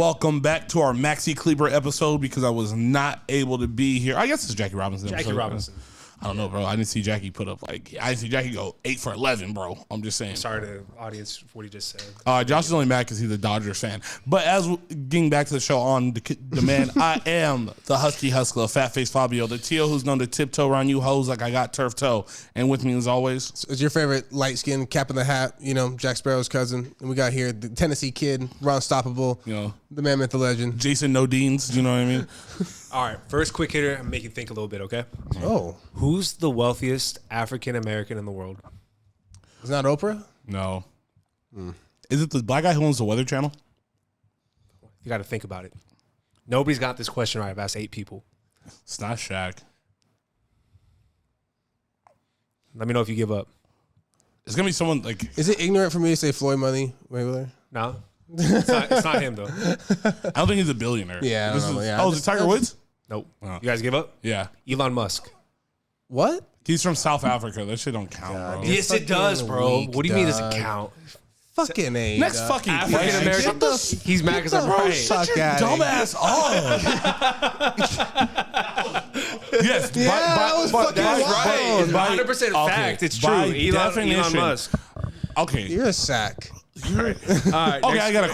welcome back to our Maxi Kleber episode because I was not able to be here. I guess it's Jackie Robinson. Jackie Robinson. I don't know, bro. I didn't see Jackie put up I didn't see Jackie go 8 for 11, bro. I'm just saying. Sorry to the audience for what he just said. Josh is only mad because he's a Dodgers fan. But getting back to the show on the man, I am the Husky Hustler, Fat Face Fabio, the Tio who's known to tiptoe around you hoes like I got turf toe. And with me as always, it's your favorite light skin, cap in the hat, Jack Sparrow's cousin. And we got here the Tennessee kid, Ron Stoppable, the man, myth, the legend. Jason Nodines, you know what I mean? All right, first quick hitter and make you think a little bit, okay? Oh. Who's the wealthiest African American in the world? Is not Oprah? No. Is it the black guy who owns the Weather Channel? You got to think about it. Nobody's got this question right. I've asked 8 people. It's not Shaq. Let me know if you give up. It's going to be someone like... Is it ignorant for me to say Floyd Money Mayweather? No. It's not him, though. I don't think he's a billionaire. Yeah, I don't know. Oh, is it Tiger Woods? Nope. Oh. You guys give up? Yeah. Elon Musk. What? He's from South Africa. That shit don't count, bro. Yes, it does, bro. What do you mean does it count? Fucking A. Next fucking African American. He's mad because I'm right. Shut your dumbass up. Yes. That was fucking right. It's 100% fact. It's true. Elon Musk. Okay. You're a sack. All right. Okay, I got a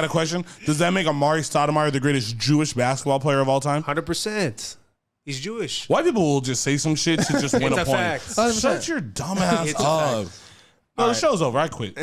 question. Does that make Amari Stoudemire the greatest Jewish basketball player of all time? 100%. He's Jewish. White people will just say some shit to just win a point. Fact. Shut your dumbass up. No, the show's over. I quit.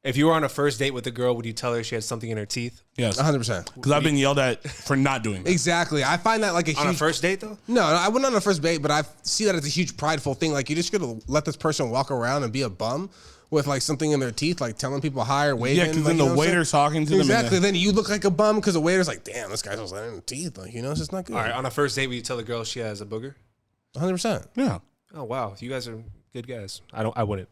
If you were on a first date with a girl, would you tell her she had something in her teeth? Yes. 100%. Because I've been yelled at for not doing that. Exactly. I find that like a huge... On a first date, though? No, I wouldn't on a first date, but I see that as a huge prideful thing. Like, you're just going to let this person walk around and be a bum with like something in their teeth, like telling people hi or waving. Yeah, because then the waiter's talking to them. Exactly. Then you look like a bum because the waiter's like, damn, this guy's just letting in the teeth. Like, it's just not good. All right, on a first date, would you tell a girl she has a booger? 100%. Yeah. Oh, wow. You guys are good guys. I wouldn't.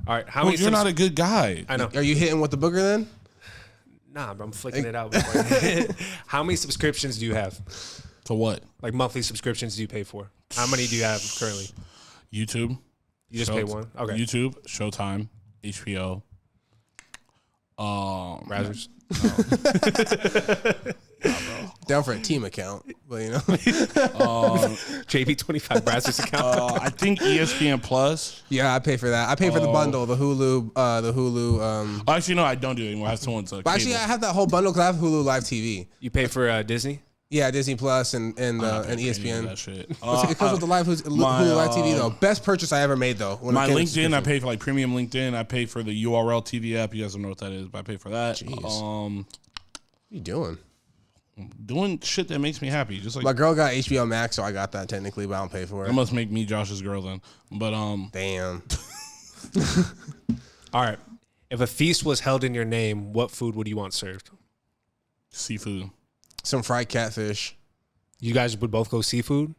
All right, how many? You're not a good guy. I know. Are you hitting with the booger then? Nah, but I'm flicking it out. How many subscriptions do you have? To what? Like monthly subscriptions do you pay for? How many do you have currently? YouTube. You just pay one? Okay. YouTube, Showtime, HBO. Brazzers. Down for a team account, but JB25 Brazzers account. I think ESPN Plus. Yeah, I pay for that. I pay for the bundle, the Hulu. Actually, no, I don't do it anymore. I have someone's. But actually, I have that whole bundle because I have Hulu Live TV. You pay for Disney? Yeah, Disney Plus and ESPN. That shit. It comes with the Hulu Live TV though. Best purchase I ever made though. My LinkedIn, I pay for like premium LinkedIn. I pay for the URL TV app. You guys don't know what that is, but I pay for that. Jeez. What are you doing? Doing shit that makes me happy. Just like my girl got HBO Max, so I got that technically, but I don't pay for it. It must make me Josh's girl then. But damn. All right. If a feast was held in your name, what food would you want served? Seafood. Some fried catfish. You guys would both go seafood?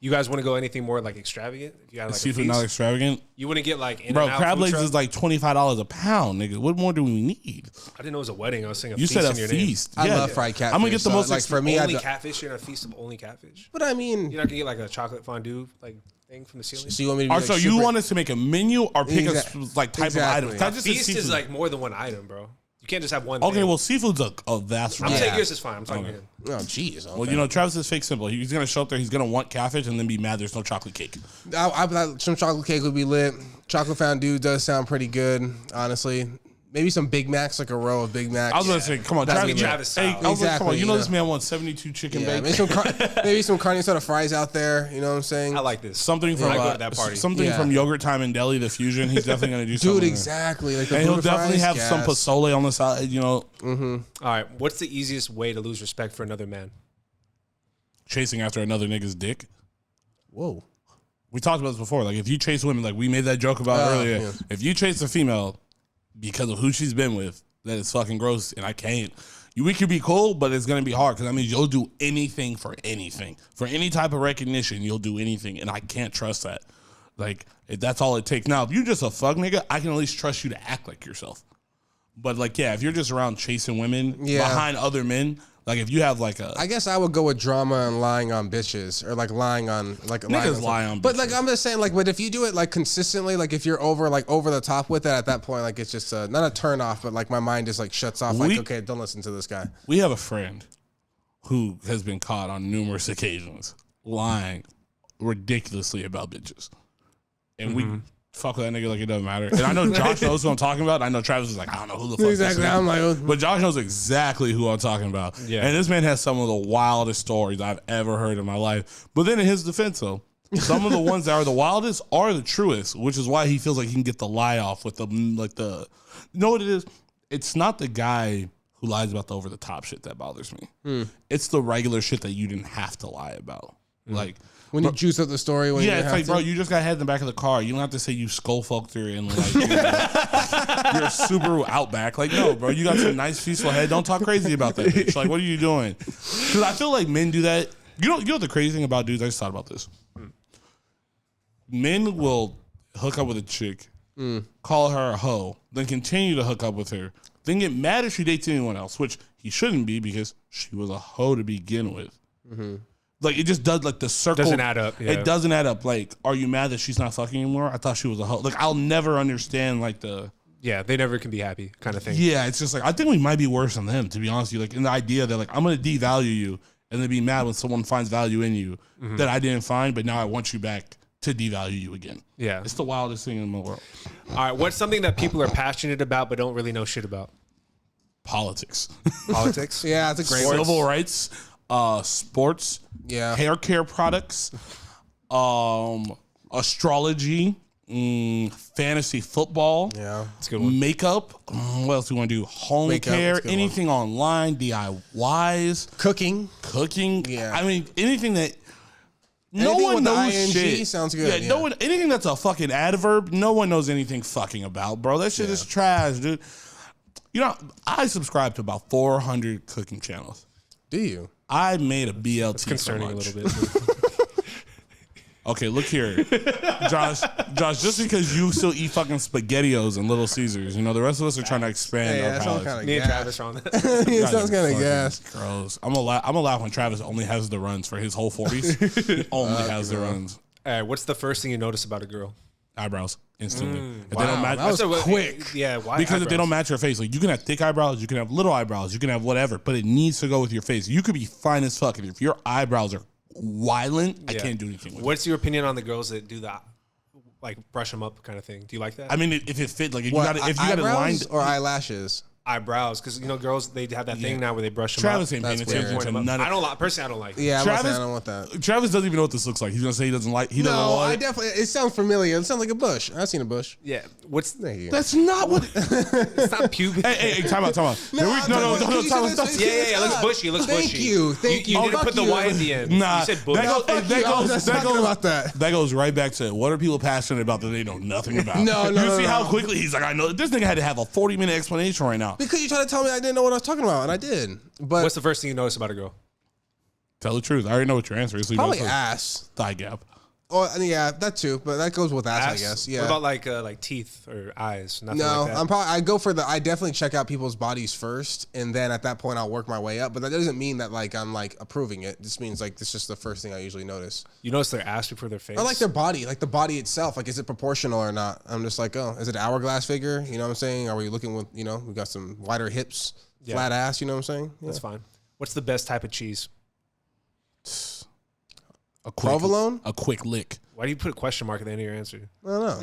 You guys want to go anything more like extravagant? If you got like seafood not extravagant. You wouldn't get like bro, crab legs is like $25 a pound, nigga. What more do we need? I didn't know it was a wedding. I was saying a you feast said a in your feast. name. I love fried catfish. I'm gonna get the most like for me. Only catfish. You're in a feast of only catfish. But I mean, you're not gonna get like a chocolate fondue like thing from the ceiling. So you want me to be so you want us to make a menu or pick a like type of item? A feast is like more than one item, bro. You can't just have one thing. Well, seafood's a vast range. I'm saying yours is fine. I'm talking to him. Oh, jeez. Okay. Well, Travis is fake simple. He's going to show up there. He's going to want catfish and then be mad there's no chocolate cake. Some chocolate cake would be lit. Chocolate fondue does sound pretty good, honestly. Maybe some Big Macs, like a row of Big Macs. I was going to say, come on, Travis. Hey, come on, this man wants 72 chicken bacon. Maybe some carne asada fries out there. You know what I'm saying? I like this. Something from I go to that party. Something from Yogurt Time in Delhi, the fusion. He's definitely going to do something. Dude, exactly. Like and he'll definitely have some pozole on the side. All right. What's the easiest way to lose respect for another man? Chasing after another nigga's dick. Whoa. We talked about this before. Like, if you chase women, like we made that joke about earlier. Yeah. If you chase a female because of who she's been with, that is fucking gross, and I can't. We could be cool, but it's gonna be hard because you'll do anything for anything, for any type of recognition. You'll do anything, and I can't trust that. Like, if that's all it takes. Now, if you're just a fuck nigga, I can at least trust you to act like yourself. But like, if you're just around chasing women behind other men, Like if you have like a, I guess I would go with drama and lying on bitches, or like lying on like niggas lie on bitches. But like I'm just saying, like, but if you do it like consistently, like if you're over the top with it, at that point, like it's just not a turn off, but like my mind just like shuts off. Like, okay, don't listen to this guy. We have a friend who has been caught on numerous occasions lying ridiculously about bitches, and we fuck with that nigga like it doesn't matter. And I know Josh knows who I'm talking about. I know Travis is like, I don't know who the fuck Exactly. this is. I'm like, But Josh knows exactly who I'm talking about. Yeah. And this man has some of the wildest stories I've ever heard in my life. But then in his defense, though, some of the ones that are the wildest are the truest, which is why he feels like he can get the lie off with the, like the, you know what it is? It's not the guy who lies about the over the top shit that bothers me. It's the regular shit that you didn't have to lie about. Like, when you juice up the story, when yeah, it's like, bro, you just got head in the back of the car. You don't have to say you skull fucked her and like you're a Subaru Outback. Like, no, bro, you got some nice peaceful head. Don't talk crazy about that bitch. Like, what are you doing? Because I feel like men do that. You know what the crazy thing about dudes? I just thought about this. Men will hook up with a chick, call her a hoe, then continue to hook up with her, then get mad if she dates anyone else, which he shouldn't be because she was a hoe to begin with. Like, it just does, like, the circle. Doesn't add up. Yeah. It doesn't add up. Like, are you mad that she's not fucking anymore? I thought she was a hoe. Like, I'll never understand, like, the... Yeah, they never can be happy kind of thing. Yeah, it's just like, I think we might be worse than them, to be honest with you. Like, in the idea that, like, I'm going to devalue you and then be mad when someone finds value in you that I didn't find, but now I want you back to devalue you again. Yeah. It's the wildest thing in the world. All right, what's something that people are passionate about but don't really know shit about? Politics. Politics? Yeah, it's a great one. Civil rights, sports, hair care products, astrology, fantasy football, that's a good one. makeup. What else do we want to do? Home Makeup, care, that's a good anything online, DIYs, Cooking. Yeah, I mean anything that no Anything one with the knows ing shit. sounds good. Yeah, no one. Anything that's a fucking adverb, no one knows anything fucking about, bro. That shit is trash, dude. You know, I subscribe to about 400 cooking channels. Do you? I made a BLT. It's concerning a little bit. Okay, look here, Josh. Just because you still eat fucking SpaghettiOs and Little Caesars, you know the rest of us are trying to expand our that sounds palates. kind of Me and gas. Travis are on that. It sounds kind of gas. Gross. I'm gonna laugh when Travis only has the runs for his whole 40s. He only has the runs. All right, what's the first thing you notice about a girl? Eyebrows instantly. If Wow, they don't match, that was quick. Yeah, why? because if they eyebrows? don't match your face, like you can have thick eyebrows, you can have little eyebrows, you can have whatever, but it needs to go with your face. You could be fine as fuck, and if your eyebrows are violent, I Yeah. can't do anything with it. What's your opinion on the girls that do that, like brush them up kind of thing? Do you like that? I mean, if it fit, like if What, you got it eyebrows lined, or eyelashes? Eyebrows, because you know girls they have that thing now where they brush them Travis up. ain't paying That's attention weird. to none of. I don't like personally. I don't like. Yeah, Travis- I don't want that. Travis doesn't even know what this looks like. He's gonna say he doesn't like. He doesn't No, want I it. definitely. It sounds familiar. It sounds like a bush. I've seen a bush. Yeah, what's Thank you. That's not what. it's not pubic. Hey, time out. I'm Here we- talking no, about- time you out. said Stop. this- Yeah, it looks bushy. It looks Thank bushy. you. Thank you. You didn't Fuck put the you. Y at the end. Nah, you said bush. that goes about that. That goes right back to what are people passionate about that they know nothing about? No, You see no. how quickly he's like, I know this nigga had to have a 40-minute explanation right now. Because you tried to tell me I didn't know what I was talking about, and I did. But What's the first thing you notice about a girl? Tell the truth. I already know what your answer is. So you probably know it's ass. thigh gap. Oh, yeah, that too. But that goes with ass, I guess. Yeah. What about like teeth or eyes? Nothing No, like that. I go for I definitely check out people's bodies first, and then at that point I'll work my way up. But that doesn't mean that like I'm like approving it. This means like this is just the first thing I usually notice. You notice their ass before their face. I like their body, like the body itself. Like, is it proportional or not? I'm just like, oh, is it an hourglass figure? You know what I'm saying? Are we looking with, we got some wider hips, flat ass, you know what I'm saying? Yeah. That's fine. What's the best type of cheese? A quick, Provolone? A quick lick. Why do you put a question mark at the end of your answer? I don't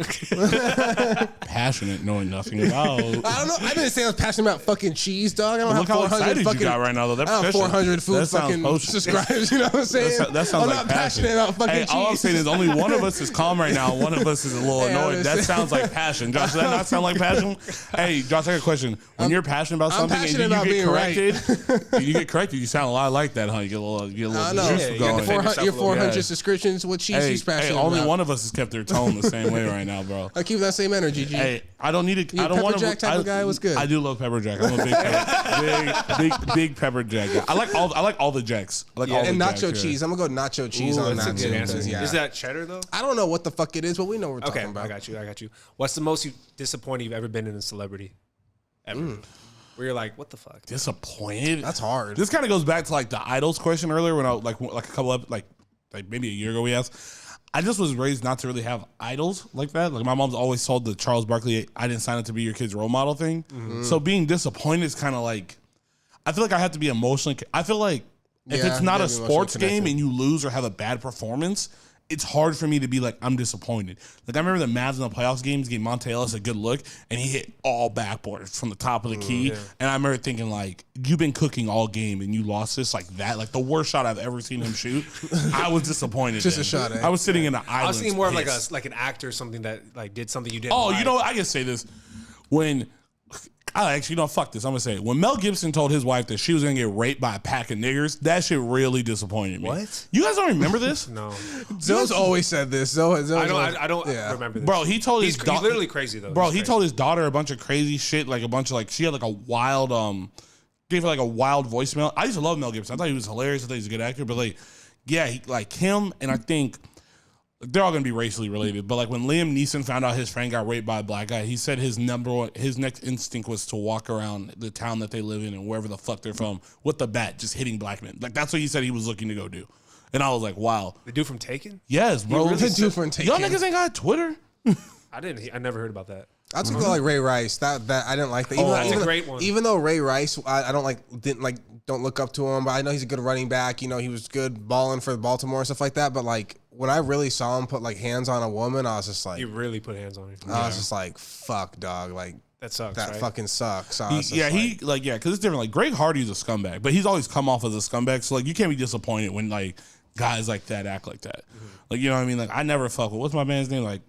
know. Passionate, knowing nothing about. I don't know. I didn't say I was passionate about fucking cheese, dog. I don't Look have how 400 excited fucking. you got right now, though. That I have 400 food that sounds fucking potion. subscribers. You know what I'm saying? That sounds I'm like not passion. passionate about fucking Hey, cheese. all I'm saying is only one of us is calm right now. One of us is a little Hey, I annoyed. That understand. sounds like passion. Josh, does that not sound like passion? Hey, Josh, I got a question. When you're passionate about I'm something and passionate you about get being right. corrected, you get corrected, you sound a lot like that, huh? You get a little I know. juice Yeah, you going. got defend yourself Your a little 400 bit. subscriptions. What cheese Hey, he's passionate only about? one of us has kept their tone the same way right now, bro. I keep that same energy, G. Hey, I don't need to. You I don't pepper want to. jack type of guy? What's good? I do love pepper jack. I'm a big pepper jack guy. I like all the jacks. I like all the And jacks nacho here. cheese. I'm gonna go nacho cheese on That's a that good too. answer. 'Cause, yeah. Is that cheddar though? I don't know what the fuck it is, but we know what we're Okay, talking about. I got you. What's the most disappointed you've ever been in a celebrity? Ever. Where you're like, what the fuck? Disappointed? That's hard. This kind of goes back to like the idols question earlier when I like a couple of like maybe a year ago we asked. I just was raised not to really have idols like that. Like my mom's always told the Charles Barkley, I didn't sign up to be your kid's role model thing. Mm-hmm. So being disappointed is kind of like, I feel like I have to be emotionally. I feel like if it's not a sports game and you lose or have a bad performance, it's hard for me to be like, I'm disappointed. Like I remember the Mavs in the playoffs games gave Monte Ellis a good look and he hit all backboards from the top of the key. Yeah. And I remember thinking like, you've been cooking all game and you lost this like that. Like the worst shot I've ever seen him shoot. I was disappointed. Just a shot. I was sitting in the island. I was thinking more of like an actor or something that like did something you didn't. Oh, you know what? I can say this. When fuck this. I'm gonna say it. When Mel Gibson told his wife that she was gonna get raped by a pack of niggers, that shit really disappointed me. What? You guys don't remember this? No. Zoe's always said this. I don't remember this. Bro, he told his daughter. He's literally crazy though. Bro, he told his daughter a bunch of crazy shit, like a bunch of like she had like a wild gave her like a wild voicemail. I used to love Mel Gibson. I thought he was hilarious. I thought he was a good actor, but like, yeah, he, like him, and I think they're all gonna be racially related. But like when Liam Neeson found out his friend got raped by a black guy, he said his next instinct was to walk around the town that they live in and wherever the fuck they're from with the bat, just hitting black men. Like that's what he said he was looking to go do. And I was like, wow. The dude from Taken? Yes, bro. The dude from Taken. Y'all niggas ain't got Twitter. I never heard about that. I took like Ray Rice. That I didn't like that. That's a great one. Even though Ray Rice, I don't look up to him, but I know he's a good running back. You know, he was good balling for Baltimore and stuff like that. But like when I really saw him put like hands on a woman, I was just like, he really put hands on her. I was just like, fuck, dog. Like that sucks. That right? fucking sucks. So because it's different. Like Greg Hardy's a scumbag, but he's always come off as a scumbag. So like you can't be disappointed when like guys like that act like that. Mm-hmm. Like you know what I mean? Like I never fuck with what's my man's name? Like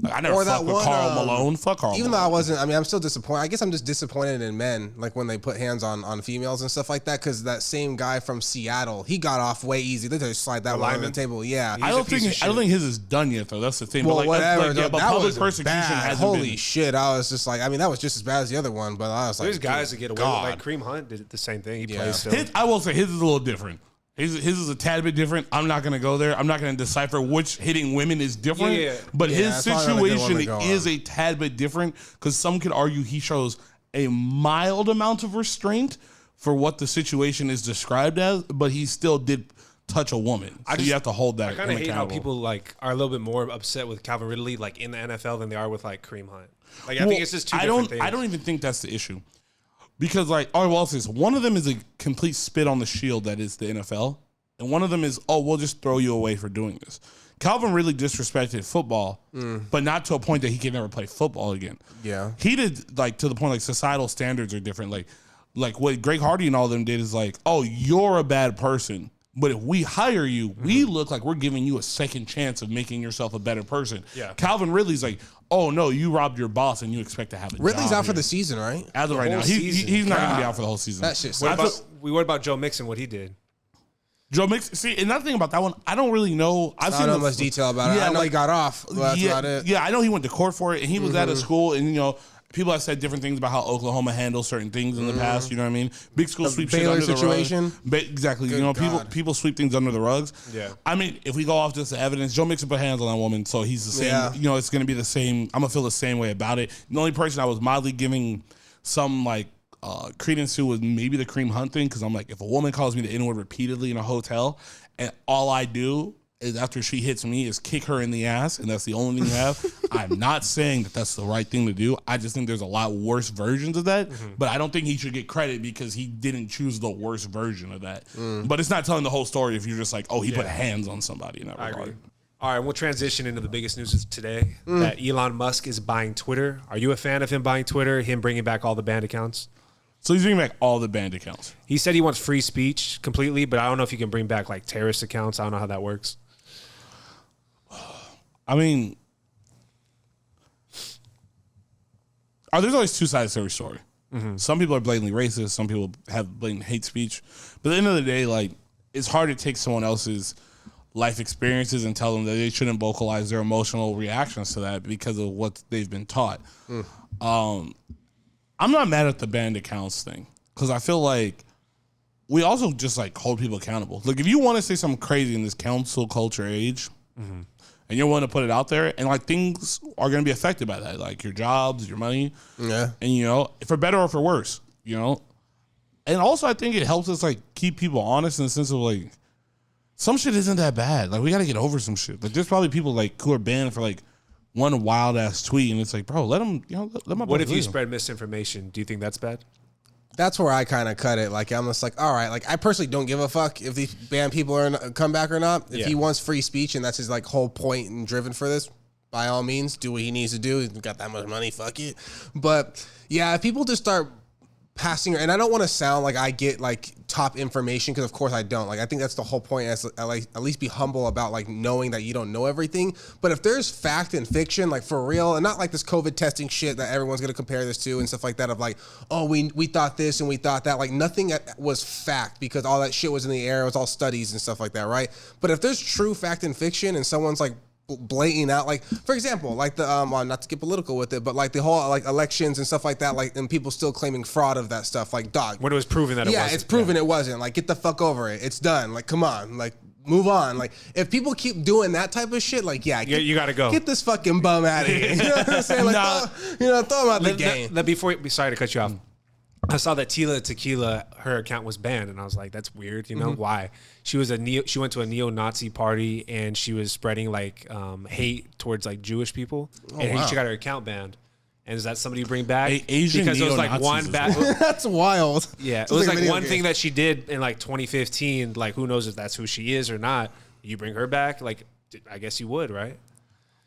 I never fuck with Karl Malone. Fuck Karl Malone. Even though I wasn't, I mean, I'm still disappointed. I guess I'm just disappointed in men, like when they put hands on females and stuff like that. Because that same guy from Seattle, he got off way easy. They just slide that one on the table. Yeah, I don't think his is done yet though. That's the thing. Well, but like, whatever. but public persecution hasn't Holy been. shit! I was just like, I mean, that was just as bad as the other one. But I was like, there's guys that get away with, like Kareem Hunt did the same thing. He plays still. I will say his is a little different. His is a tad bit different. I'm not going to go there. I'm not going to decipher which hitting women is different. Yeah. But his situation is a tad bit different because some could argue he shows a mild amount of restraint for what the situation is described as, but he still did touch a woman. So you have to hold that. I kind of hate how people like are a little bit more upset with Calvin Ridley like in the NFL than they are with like Kareem Hunt. Like I think it's just two different things. I don't even think that's the issue. Because, like, one of them is a complete spit on the shield that is the NFL. And one of them is, we'll just throw you away for doing this. Calvin really disrespected football, but not to a point that he can never play football again. Yeah. He did, like, to the point, like, societal standards are different. Like what Greg Hardy and all of them did is, like, you're a bad person. But if we hire you, we look like we're giving you a second chance of making yourself a better person. Yeah. Calvin Ridley's like, oh, no, you robbed your boss and you expect to have a Ridley's job out for here. the season, right? As of right now. He's not going to be out for the whole season. That shit sucks. What about Joe Mixon, what he did? Joe Mixon, see, another thing about that one, I don't really know. I don't know much detail about it. I know he got off. That's about it. Yeah, I know he went to court for it, and he was at a school, and, people have said different things about how Oklahoma handles certain things in the past. You know what I mean? Big school sweep shit under situation. The rug. Exactly. Good people sweep things under the rugs. Yeah. I mean, if we go off just the evidence, Joe Mixon put hands on that woman, so he's the same. Yeah. It's going to be the same. I'm going to feel the same way about it. The only person I was mildly giving some credence to was maybe the Kareem Hunt thing, because I'm like, if a woman calls me the N-word repeatedly in a hotel, and all I do is after she hits me is kick her in the ass, and that's the only thing you have. I'm not saying that that's the right thing to do. I just think there's a lot worse versions of that, but I don't think he should get credit because he didn't choose the worst version of that. But it's not telling the whole story if you're just like, he put hands on somebody in that regard. Agree. All right, we'll transition into the biggest news of today, that Elon Musk is buying Twitter. Are you a fan of him buying Twitter, him bringing back all the banned accounts? So he's bringing back all the banned accounts. He said he wants free speech completely, but I don't know if you can bring back like terrorist accounts. I don't know how that works. I mean, there's always two sides to every story. Some people are blatantly racist. Some people have blatant hate speech. But at the end of the day, like, it's hard to take someone else's life experiences and tell them that they shouldn't vocalize their emotional reactions to that because of what they've been taught. I'm not mad at the banned accounts thing because I feel like we also just like hold people accountable. Like, if you want to say something crazy in this cancel culture age, and you're willing to put it out there, and like things are going to be affected by that, like your jobs, your money, and for better or for worse. you know? And also, I think it helps us, like, keep people honest in the sense of, like, some shit isn't that bad. Like, we got to get over some shit. Like, there's probably people, like, who are banned for, like, one wild-ass tweet, and it's like, bro, let them, you know, let my... What if you spread misinformation? Do you think that's bad? That's where I kind of cut it. Like, I'm just like, all right. Like, I personally don't give a fuck if these banned people are come back or not. If he wants free speech and that's his, like, whole point and driven for this, by all means, do what he needs to do. He's got that much money, fuck it. But, yeah, if people just start passing, and I don't want to sound like I get, like, top information, because of course I don't. Like, I think that's the whole point, as like, at least be humble about, like, knowing that you don't know everything. But if there's fact and fiction, like, for real, and not like this COVID testing shit that everyone's going to compare this to and stuff like that, of like, oh, we thought this and we thought that, like, nothing was fact, because all that shit was in the air. It was all studies and stuff like that, right? But if there's true fact and fiction and someone's like blatant out, like, for example, like the well, not to get political with it, but like the whole, like, elections and stuff like that, like, and people still claiming fraud of that stuff, like, dog, When it was proven that it wasn't. yeah, it's proven it wasn't. Like, get the fuck over it. It's done. Like, come on. Like, move on. Like, if people keep doing that type of shit, like, yeah, you gotta go. Get this fucking bum out of here. You know what I'm saying? Like, throw him out the game. Sorry to cut you off. I saw that Tila Tequila, her account was banned, and I was like, "That's weird." You know why? She went to a neo-Nazi party, and she was spreading, like, hate towards, like, Jewish people, and she got her account banned. And is that somebody you bring back? Asian because it was like one bad. That's wild. Yeah, it was like one thing that she did in like 2015. Like, who knows if that's who she is or not? You bring her back, like, I guess you would, right?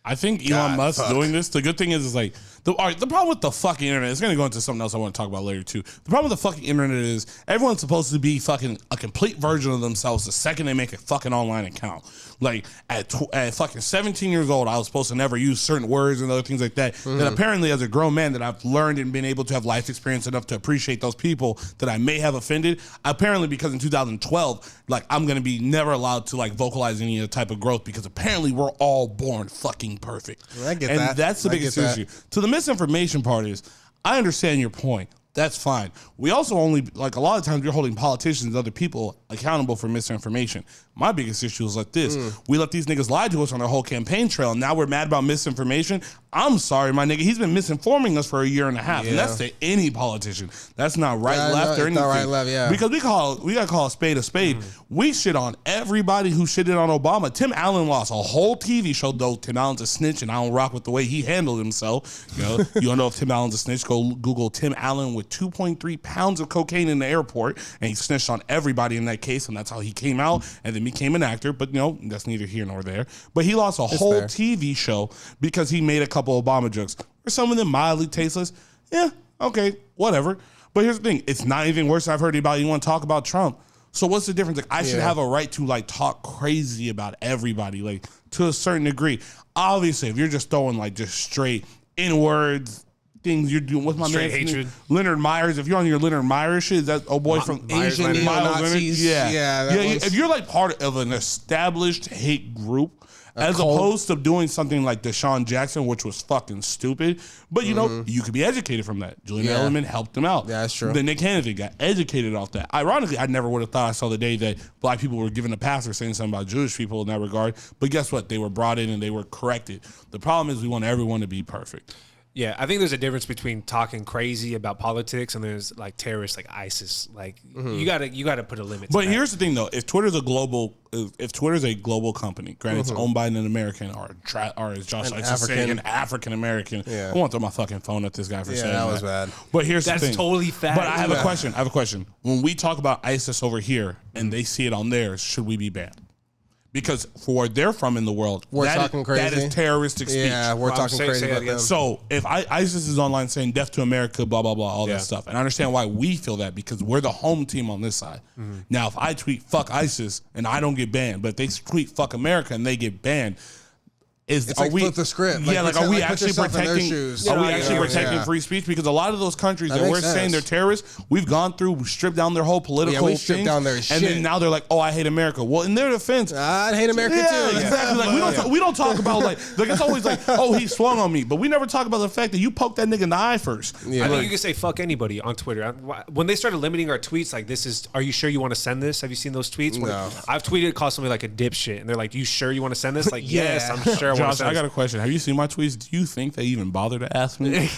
I think Elon Musk doing this, the good thing is like, the problem with the fucking internet, it's going to go into something else I want to talk about later too. The problem with the fucking internet is everyone's supposed to be fucking a complete version of themselves the second they make a fucking online account. Like, at fucking 17 years old, I was supposed to never use certain words and other things like that. That apparently, as a grown man, that I've learned and been able to have life experience enough to appreciate those people that I may have offended. Apparently, because in 2012, like, I'm going to be never allowed to, like, vocalize any other type of growth, because apparently we're all born fucking perfect. I get and that. That's the biggest issue. To the misinformation part is, I understand your point. That's fine. We also only, like, a lot of times you're holding politicians and other people accountable for misinformation. My biggest issue is like this. We let these niggas lie to us on their whole campaign trail, and now we're mad about misinformation. I'm sorry, my nigga. He's been misinforming us for a year and a half, and that's to any politician. That's not right, left, or anything. Not right, left, yeah. Because we gotta call a spade a spade. We shit on everybody who shitted on Obama. Tim Allen lost a whole TV show, though. Tim Allen's a snitch, and I don't rock with the way he handled himself. You know, you don't know if Tim Allen's a snitch? Go Google Tim Allen with 2.3 pounds of cocaine in the airport, and he snitched on everybody in that case, and that's how he came out and then became an actor. But, you know, that's neither here nor there. But he lost a whole TV show because he made a couple Obama jokes. Were some of them mildly tasteless? Yeah, okay, whatever. But here's the thing. It's not anything worse than I've heard about. You want to talk about Trump. So what's the difference? Like, I should have a right to, like, talk crazy about everybody, like, to a certain degree. Obviously, if you're just throwing, like, just straight N-words, things you're doing with my straight man hatred. Leonard Myers. If you're on your Leonard Myers shit, is that boy from Asian neo-Nazis? Yeah. If you're like part of an established hate group, as opposed to doing something like Deshaun Jackson, which was fucking stupid, but you know, you could be educated from that. Julian Edelman helped him out. Yeah, that's true. Then Nick Cannon got educated off that. Ironically, I never would have thought I saw the day that black people were given a pass for saying something about Jewish people in that regard. But guess what? They were brought in and they were corrected. The problem is we want everyone to be perfect. Yeah, I think there's a difference between talking crazy about politics and there's like terrorists like ISIS. Like you gotta put a limit to But that. here's the thing though, if Twitter's a global company, granted it's owned by an American or as Josh likes to say, an African American. Yeah. I want to throw my fucking phone at this guy for saying that. That was bad. But here's the thing. That's totally fact. But I have a question. When we talk about ISIS over here and they see it on theirs, should we be banned? Because for where they're from in the world, talking crazy. That is terroristic speech. Yeah, we're talking crazy about them. So if ISIS is online saying death to America, blah, blah, blah, all that stuff. And I understand why we feel that because we're the home team on this side. Now, if I tweet fuck ISIS and I don't get banned, but if they tweet fuck America and they get banned, It's like flip the script. Yeah, like are we actually protecting? Are we actually protecting Yeah. free speech? Because a lot of those countries that we're makes sense. saying they're terrorists, we've gone through, we stripped down their whole political we stripped things, down their and shit. then now they're like, oh, I hate America. Well, in their defense, I hate America too. Exactly. Like we don't talk about like it's always like, oh, he swung on me, but we never talk about the fact that you poked that nigga in the eye first. I think you can say fuck anybody on Twitter. When they started limiting our tweets, like are you sure you want to send this? Have you seen those tweets? No. I've tweeted, called somebody like a dipshit, and they're like, you sure you want to send this? Like, yes, I'm sure I want to Josh, send I got this. a question. Have you seen my tweets? Do you think they even bother to ask me?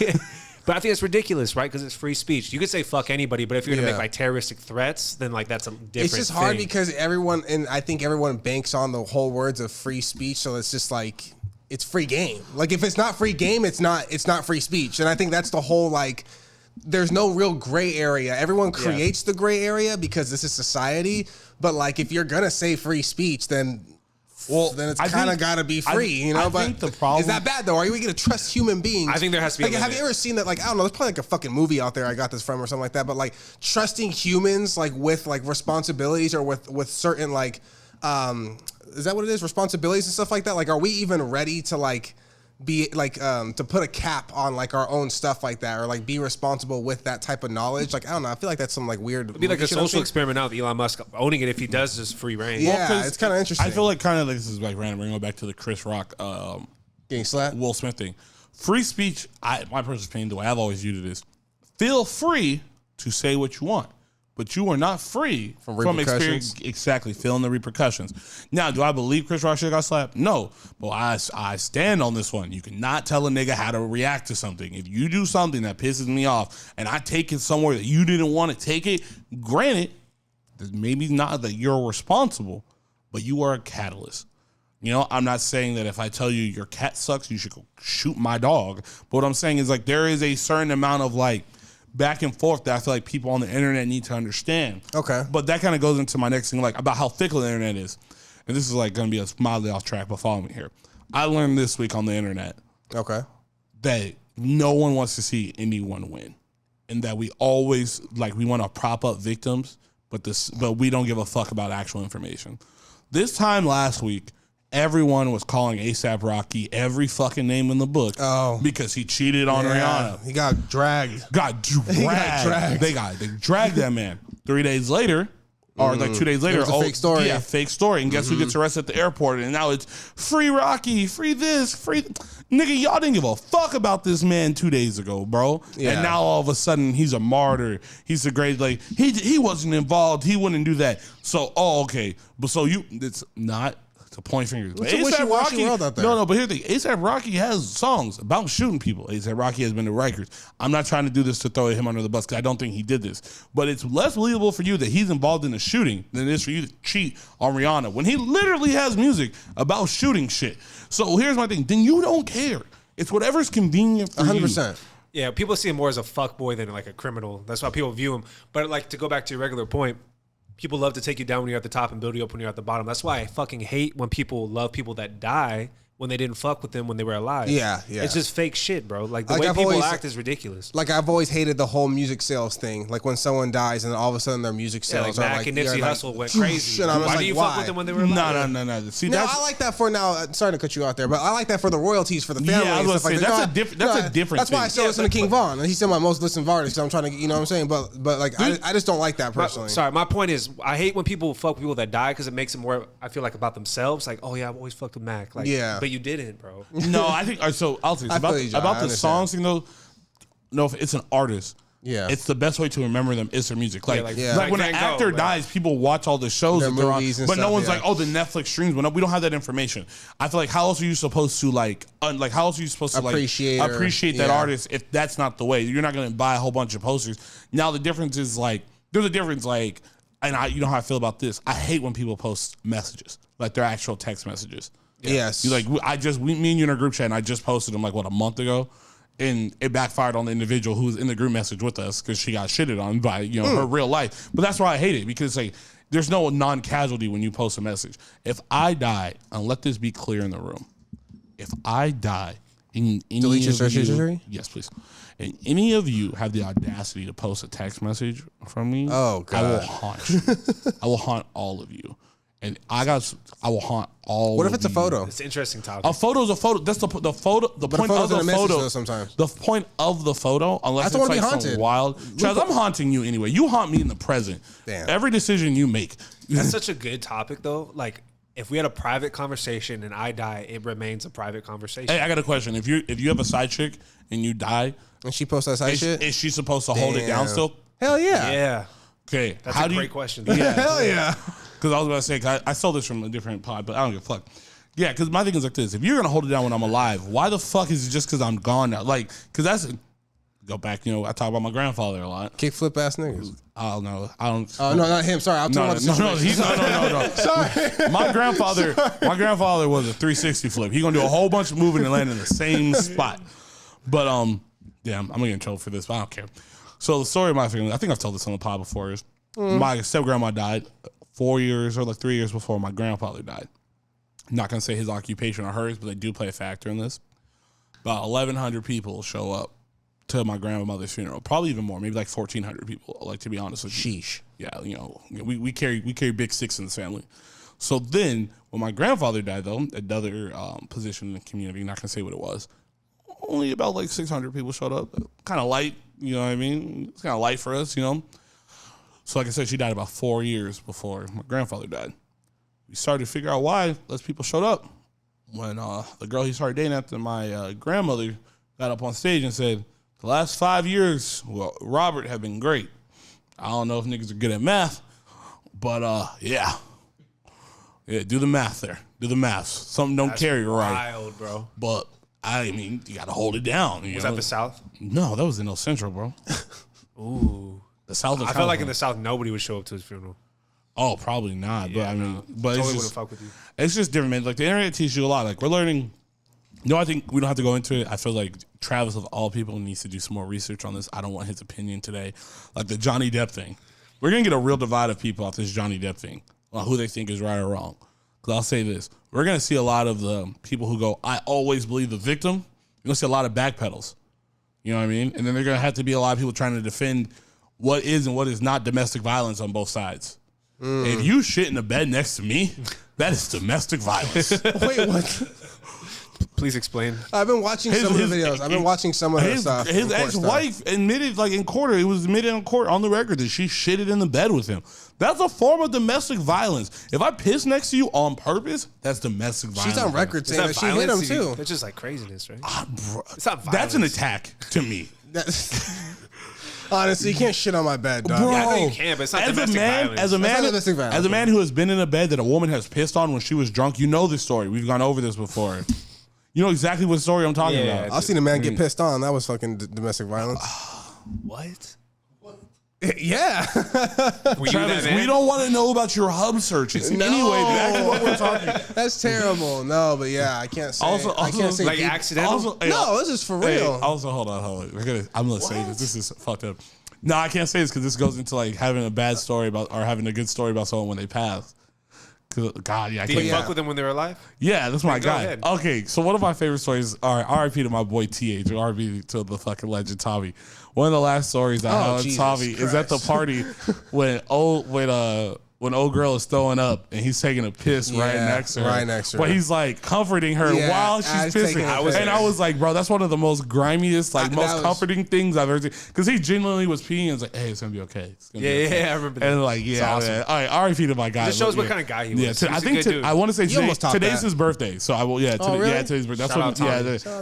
But I think it's ridiculous, right? Because it's free speech. You could say fuck anybody, but if you're gonna Yeah. make like terroristic threats, then like that's a different. It's just hard thing. because I think everyone banks on the whole words of free speech. So it's just like, it's free game. Like if it's not free game, it's not free speech. And I think that's the whole like, there's no real gray area. Everyone creates the gray area because this is society. But like, if you're gonna say free speech, then it's kind of got to be free, you know. But think the problem is that bad though? Are we going to trust human beings? I think there has to be. Like, have you ever seen that? Like, I don't know. There's probably like a fucking movie out there I got this from or something like that. But like, trusting humans like with like responsibilities or with certain like, is that what it is? Responsibilities and stuff like that. Like, are we even ready to like be like to put a cap on like our own stuff like that, or like be responsible with that type of knowledge? Like, I don't know. I feel like that's some like weird. It'd be like a social experiment now with Elon Musk owning it if he does just free reign. Yeah, it's kind of interesting. I feel like kind of like this is like random. We're going back to the Chris Rock getting slapped. Will Smith thing. Free speech, my personal opinion, the way I've always viewed it is, feel free to say what you want, but you are not free from experience exactly feeling the repercussions. Now, do I believe Chris Rock should have got slapped? No, but I stand on this one. You cannot tell a nigga how to react to something. If you do something that pisses me off and I take it somewhere that you didn't want to take it, granted, maybe not that you're responsible, but you are a catalyst. You know, I'm not saying that if I tell you your cat sucks, you should go shoot my dog. But what I'm saying is like there is a certain amount of like back and forth that I feel like people on the internet need to understand. Okay. But that kind of goes into my next thing, like about how fickle the internet is. And this is like going to be a mildly off track, but follow me here. I learned this week on the internet that no one wants to see anyone win. And that we always, like, we want to prop up victims, but we don't give a fuck about actual information. This time last week, everyone was calling A$AP Rocky every fucking name in the book because he cheated on Rihanna. He got dragged. They dragged that man. 3 days later, or like 2 days later, It was a fake story. Yeah, fake story. And guess who gets arrested at the airport? And now it's free Rocky, free this, free. Nigga, y'all didn't give a fuck about this man 2 days ago, bro. Yeah. And now all of a sudden he's a martyr. He's a great, like, he wasn't involved. He wouldn't do that. So, okay. But so it's not to point fingers. It's a wishy-washy world out there. No, but here's the thing. A$AP Rocky has songs about shooting people. A$AP Rocky has been to Rikers. I'm not trying to do this to throw him under the bus because I don't think he did this. But it's less believable for you that he's involved in a shooting than it is for you to cheat on Rihanna when he literally has music about shooting shit. So here's my thing. Then you don't care. It's whatever's convenient for 100%. you. Yeah, people see him more as a fuckboy than like a criminal. That's why people view him. But like to go back to your regular point, people love to take you down when you're at the top and build you up when you're at the bottom. That's why I fucking hate when people love people that die when they didn't fuck with them when they were alive. Yeah. It's just fake shit, bro. Like the Like way I've people always- act is ridiculous. Like I've always hated the whole music sales thing. Like when someone dies and then all of a sudden their music Yeah, sales like are Mac like and Nipsey Hussle went crazy. And I was Why like, do you why? fuck with them when they were alive? No. See, No, that's I like that for now. Sorry to cut you out there, but I like that for the royalties for the family. Yeah, I was and stuff gonna say, like that's a different That's why I thing. still listen to King Von. He's still my most listened artist. So I'm trying to, you know what I'm saying? But like I just don't like that personally. My point is, I hate when people fuck people that die because it makes them more, I feel like, about themselves. Like, oh yeah, I've always fucked with Mac. Like, Yeah. But you didn't, bro. No, I think so. I'll say I feel you, John. I about the understand. songs thing though. No, if it's an artist. Yeah. It's the best way to remember them is their music. Like, like like when Van an Gogh, actor like- dies, people watch all the shows Their that they're on, movies and but no stuff, one's yeah. like, oh, the Netflix streams went up. We don't have that information. I feel like how else are you supposed to like how else are you supposed to Appreciate that yeah. artist if that's not the way? You're not going to buy a whole bunch of posters. Now the difference is like there's a difference like, and you know how I feel about this. I hate when people post messages like their actual text messages. Yes. You like me and you in a group chat and I just posted them like a month ago, and it backfired on the individual who was in the group message with us because she got shitted on by her real life. But that's why I hate it because like there's no non-casualty when you post a message. If I die, and let this be clear in the room, if I die, in any Delete your of search you- history? Yes, please. And any of you have the audacity to post a text message from me, Oh, God. I will haunt you. I will haunt all of you. And I will haunt all. What if it's a you. photo? It's an interesting topic. A photo's a photo. That's the photo. The But a point of photo's in the a message, photo. though, sometimes. The point of the photo, unless I don't it's wanna like be some haunted. wild. Chaz, I'm haunting you anyway. You haunt me in the present. Damn. Every decision you make. That's such a good topic, though. Like, if we had a private conversation and I die, it remains a private conversation. Hey, I got a question. If you have a side chick and you die, And she posts that side shit? is she supposed to hold it down Damn. still? Hell yeah. Yeah. Okay. That's a great question. Yeah. Hell yeah. Because I was about to say, 'cause I stole this from a different pod, but I don't give a fuck. Yeah, because my thing is like this. If you're going to hold it down when I'm alive, why the fuck is it just because I'm gone now? Like, because that's Go back, I talk about my grandfather a lot. Kickflip ass niggas. I don't know. I don't. Oh no, not him. Sorry, I'm talking about no. Sorry, my grandfather was a 360 flip. He gonna do a whole bunch of moving and land in the same spot. But damn, I'm gonna get in trouble for this, but I don't care. So the story of my family, I think I've told this on the pod before, is my step grandma died 4 years or like 3 years before my grandfather died. I'm not gonna say his occupation or hers, but they do play a factor in this. About 1,100 people show up to my grandmother's funeral, probably even more, maybe like 1,400 people. Like, to be honest with you. Sheesh. Yeah, we carry big sticks in this family. So then, when my grandfather died, though, another position in the community, not gonna say what it was, only about like 600 people showed up. Kind of light, you know what I mean? It's kind of light for us, So like I said, she died about 4 years before my grandfather died. We started to figure out why less people showed up. When the girl he started dating after my grandmother got up on stage and said, the last 5 years, well, Robert have been great. I don't know if niggas are good at math, but yeah, do the math there. Do the math. Something don't carry right. Wild, bro. But I mean, you got to hold it down. Was that the South? No, that was in El Centro, bro. Ooh, the South. I feel like in the South, nobody would show up to his funeral. Oh, probably not. Yeah, but I mean, but totally it's wouldn't just, fuck with you. It's just different, man. Like the internet teaches you a lot. Like we're learning. I think we don't have to go into it. I feel like Travis, of all people, needs to do some more research on this. I don't want his opinion today. Like the Johnny Depp thing. We're going to get a real divide of people off this Johnny Depp thing on who they think is right or wrong. Because I'll say this. We're going to see a lot of the people who go, I always believe the victim. You're going to see a lot of backpedals. You know what I mean? And then they're going to have to be a lot of people trying to defend what is and what is not domestic violence on both sides. If you shit in the bed next to me, that is domestic violence. Wait, what? Please explain. I've been watching some of the videos. I've been watching some of her stuff. His ex-wife admitted, like in court, it was admitted in court on the record that she shitted in the bed with him. That's a form of domestic violence. If I piss next to you on purpose, that's domestic violence. She's on record saying that she hit him too. That's just like craziness, right? Bro, it's not violence. That's an attack to me. Honestly, you can't shit on my bed, dog. Bro, Yeah, I know you can, but it's not domestic violence. As a man who has been in a bed that a woman has pissed on when she was drunk, you know this story. We've gone over this before. You know exactly what story I'm talking about. I've seen a man get pissed on. That was fucking domestic violence. What? Yeah. Travis, we don't want to know about your hub searches. No. Anyway, back to what we're talking about. That's terrible. No, but yeah, I can't say. I can't say like accidental. No, this is for real. Also, hold on. I'm gonna say this. This is fucked up. No, I can't say this because this goes into like having a bad story about or having a good story about someone when they pass. God, yeah. Did you fuck with them when they were alive? Yeah, that's my guy. Ahead. Okay, so one of my favorite stories are RIP to my boy TH, or RIP to the fucking legend Tommy. One of the last stories I had with Tommy is at the party when old girl is throwing up and he's taking a piss right next to her. But he's like comforting her while she's pissing. I was like, bro, that's one of the most grimiest, most comforting things I've ever seen. Because he genuinely was peeing and was like, hey, it's gonna be okay. I remember that. And like, awesome. Man. All right, RIP to my guy. This shows what kind of guy he was. Yeah, I think I want to say today's his birthday. So I will. Yeah, today's birthday.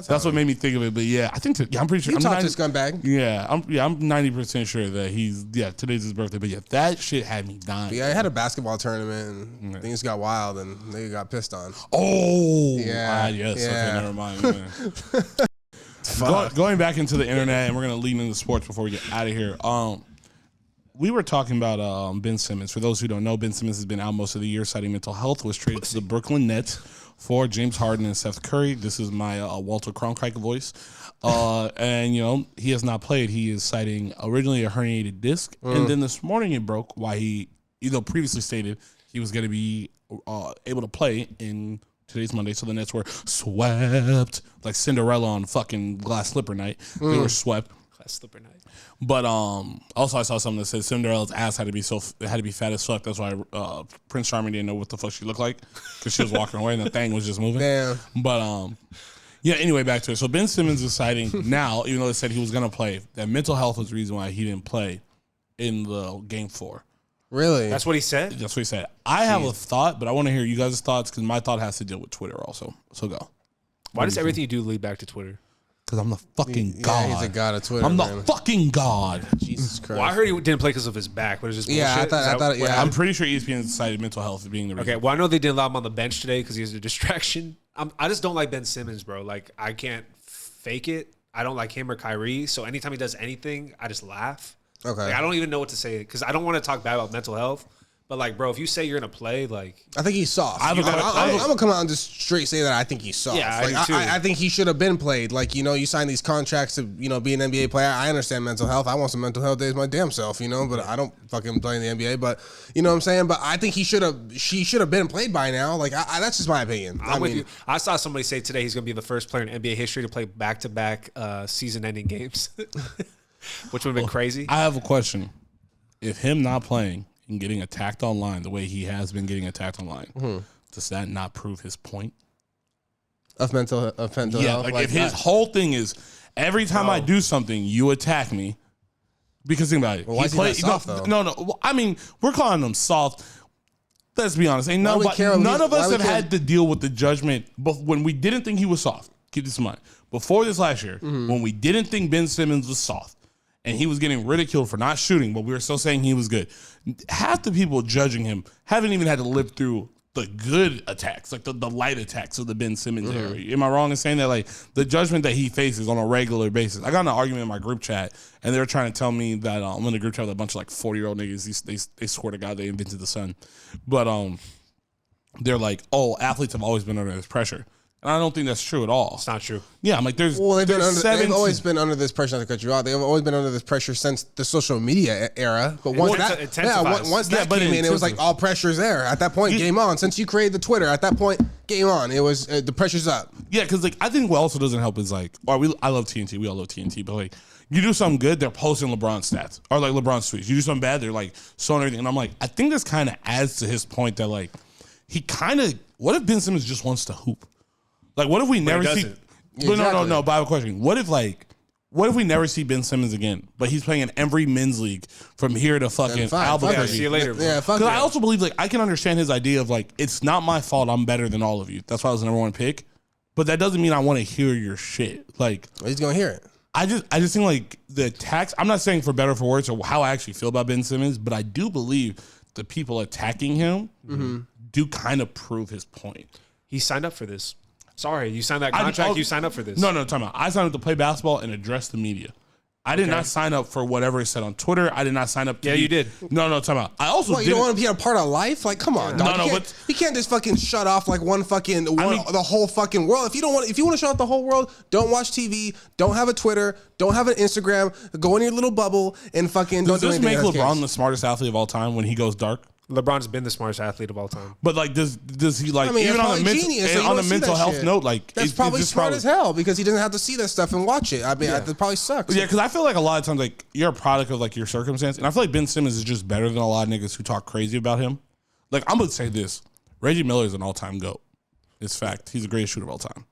That's what made me think of it. But yeah, I think I'm pretty sure. You talked to this scumbag. Yeah, I'm 90% sure that today's his birthday. But yeah, that shit had me dying. Yeah, I had a basketball tournament and things got wild and they got pissed on. Oh, yes. Okay, never mind. Going back into the internet, and we're gonna lean into sports before we get out of here. We were talking about Ben Simmons. For those who don't know, Ben Simmons has been out most of the year citing mental health. Was traded to the Brooklyn Nets for James Harden and Seth Curry. This is my Walter Cronkite voice. And he has not played. He is citing originally a herniated disc, and then this morning it broke. Why he previously stated he was going to be able to play in today's Monday. So the Nets were swept like Cinderella on fucking glass slipper night. They were swept. Glass slipper night. But also I saw something that said Cinderella's ass had to be fat as fuck. That's why Prince Charming didn't know what the fuck she looked like because she was walking away and the thing was just moving. Damn. But yeah. Anyway, back to it. So Ben Simmons is citing now, even though they said he was going to play, that mental health was the reason why he didn't play in the Game 4. Really? That's what he said? That's what he said. I have a thought, but I want to hear you guys' thoughts because my thought has to deal with Twitter also. So go. Why does everything you do lead back to Twitter? Because I'm the fucking god. He's a god of Twitter. I'm the fucking god. Jesus Christ. Well, I heard he didn't play because of his back, but it's just bullshit. I thought. I'm pretty sure ESPN cited mental health as being the reason. Okay, well, I know they didn't allow him on the bench today because he was a distraction. I just don't like Ben Simmons, bro. Like, I can't fake it. I don't like him or Kyrie. So anytime he does anything, I just laugh. Okay. Like, I don't even know what to say because I don't want to talk bad about mental health. But like, bro, if you say you're gonna play, like, I think he's soft. I'm gonna come out and just straight say that I think he's soft. Yeah, like, I do too. I think he should have been played. Like, you sign these contracts to, be an NBA player. I understand mental health. I want some mental health days my damn self, but I don't fucking play in the NBA. But you know what I'm saying? But I think she should have been played by now. Like, that's just my opinion. I'm with you. I saw somebody say today he's gonna be the first player in NBA history to play back-to-back season-ending games, which would have been crazy. I have a question. If him not playing and getting attacked online the way he has been getting attacked online, does that not prove his point? Of mental health? Yeah, like if his whole thing is every time I do something, you attack me. Because think about it. Well, why is he not soft, though? No. Well, I mean, we're calling him soft. Let's be honest. None of us have had to deal with the judgment but when we didn't think he was soft. Keep this in mind. Before this last year, when we didn't think Ben Simmons was soft, and he was getting ridiculed for not shooting, but we were still saying he was good. Half the people judging him haven't even had to live through the good attacks, like the light attacks of the Ben Simmons era. Am I wrong in saying that? Like the judgment that he faces on a regular basis. I got in an argument in my group chat, and they were trying to tell me that I'm in a group chat with a bunch of like 40-year-old niggas. They swear to God they invented the sun, but they're like, oh, athletes have always been under this pressure. And I don't think that's true at all. It's not true. Yeah, I'm like, they've always been under this pressure, not to cut you out. They've always been under this pressure since the social media era. But once that came in, it was like all pressure's there. At that point, game on. Since you created the Twitter, at that point, game on. It was the pressure's up. Yeah, because like I think what also doesn't help is like, I love TNT. We all love TNT, but like you do something good, they're posting LeBron stats or like LeBron tweets. You do something bad, they're like showing everything. And I'm like, I think this kind of adds to his point that like what if Ben Simmons just wants to hoop? Like, what if we never see? Exactly. No. But I have a question. What if we never see Ben Simmons again? But he's playing in every men's league from here to fucking Albuquerque. Yeah, see you later. Yeah, fuck. Because I also believe like I can understand his idea of like it's not my fault. I'm better than all of you. That's why I was the number one pick. But that doesn't mean I want to hear your shit. Like he's gonna hear it. I just think like the attacks. I'm not saying for better or for worse or how I actually feel about Ben Simmons, but I do believe the people attacking him do kind of prove his point. He signed up for this. Sorry, you signed that contract. You signed up for this. No, time out. I signed up to play basketball and address the media. I did not sign up for whatever it said on Twitter. I did not sign up. You did. No, time out. I also you don't want to be a part of life. Like, come on, dog. You can't just fucking shut off like the whole fucking world. If you want to shut off the whole world, don't watch TV. Don't have a Twitter. Don't have an Instagram. Go in your little bubble and fucking. Does this make LeBron the smartest athlete of all time when he goes dark? LeBron's been the smartest athlete of all time. But like, does he like even on the mental health note? Like, that's probably smart as hell because he doesn't have to see that stuff and watch it. I mean, that probably sucks. Yeah, because I feel like a lot of times like you're a product of like your circumstance, and I feel like Ben Simmons is just better than a lot of niggas who talk crazy about him. Like I'm gonna say this: Reggie Miller is an all-time GOAT. It's fact. He's the greatest shooter of all time.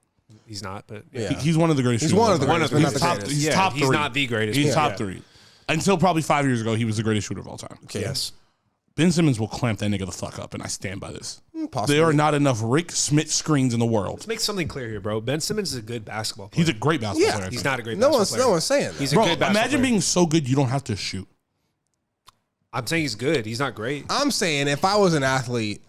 He's not, but he's one of the greatest. He's one of the greatest. He's top 3. He's not the greatest. He's top 3. Until probably 5 years ago, he was the greatest shooter of all time. Okay. Yes. Ben Simmons will clamp that nigga the fuck up, and I stand by this. Possibly. There are not enough Rick Smith screens in the world. Let's make something clear here, bro. Ben Simmons is a good basketball player. He's a great basketball player. He's not a great basketball player. No one's saying that. He's a good basketball imagine player. being so good you don't have to shoot. I'm saying he's good. He's not great. I'm saying if I was an athlete,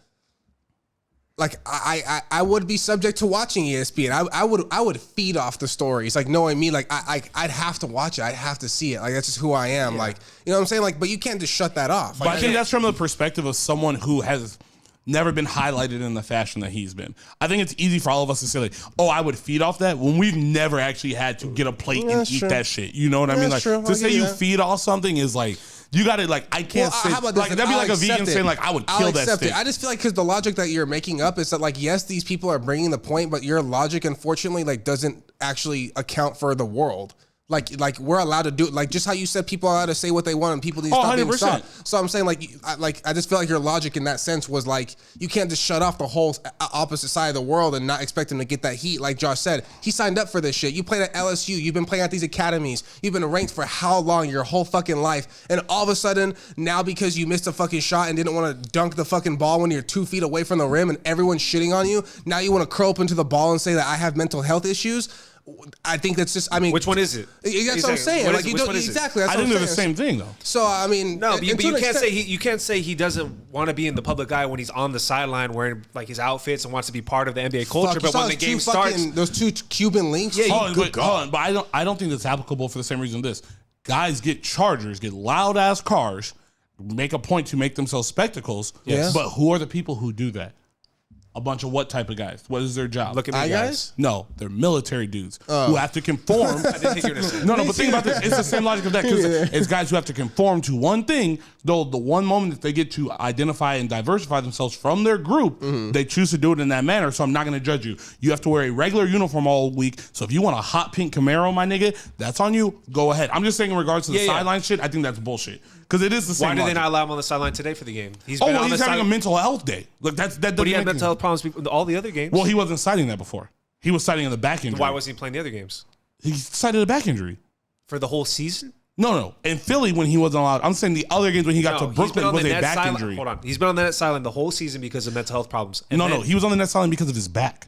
like I would be subject to watching ESPN. I would feed off the stories, like knowing me, like I'd have to watch it. I'd have to see it. Like that's just who I am. Yeah. Like you know what I'm saying. Like, but you can't just shut that off. But I think that's from the perspective of someone who has never been highlighted in the fashion that he's been. I think it's easy for all of us to say like, oh, I would feed off that when we've never actually had to get a plate and eat that shit. You know what I mean? Like to say you feed off something is like. You got to like, I can't say, like, that'd be like a vegan saying like, I would kill that steak. I just feel like because the logic that you're making up is that like, yes, these people are bringing the point, but your logic, unfortunately, like doesn't actually account for the world. Like we're allowed to do it. Like just how you said people are allowed to say what they want and people need to stop being soft. So I'm saying I just feel like your logic in that sense was like you can't just shut off the whole opposite side of the world and not expect him to get that heat. Like Josh said, he signed up for this shit. You played at LSU. You've been playing at these academies. You've been ranked for how long? Your whole fucking life. And all of a sudden now because you missed a fucking shot and didn't want to dunk the fucking ball when you're 2 feet away from the rim and everyone's shitting on you, now you want to curl up into the ball and say that I have mental health issues. I think that's just. I mean, which one is it? That's what I'm saying. Like you don't exactly. I think they're the same thing though. So I mean, no, but you can't say he doesn't want to be in the public eye when he's on the sideline wearing like his outfits and wants to be part of the NBA culture. But when the game starts, those 2 Cuban links. Yeah, hold on, but I don't think that's applicable for the same reason. This guys get Chargers, get loud ass cars, make a point to make themselves spectacles. Yes. But who are the people who do that? A bunch of what type of guys? What is their job? Look at me, guys. No, they're military dudes who have to conform. I didn't think you were going to say No, but think about this. It's the same logic of that because it's guys who have to conform to one thing. Though the one moment that they get to identify and diversify themselves from their group, they choose to do it in that manner. So I'm not going to judge you. You have to wear a regular uniform all week. So if you want a hot pink Camaro, my nigga, that's on you. Go ahead. I'm just saying in regards to the sideline shit, I think that's bullshit. Because it is the same. Why did they not allow him on the sideline today for the game? He's having a mental health day. Look, that but he had mental health problems in all the other games. Well, he wasn't citing that before. He was citing the back injury. Why wasn't he playing the other games? He cited a back injury. For the whole season? No. In Philly, when he wasn't allowed. I'm saying the other games when he got to Brooklyn was a back injury. Hold on. He's been on the net sideline the whole season because of mental health problems. No. He was on the net sideline because of his back.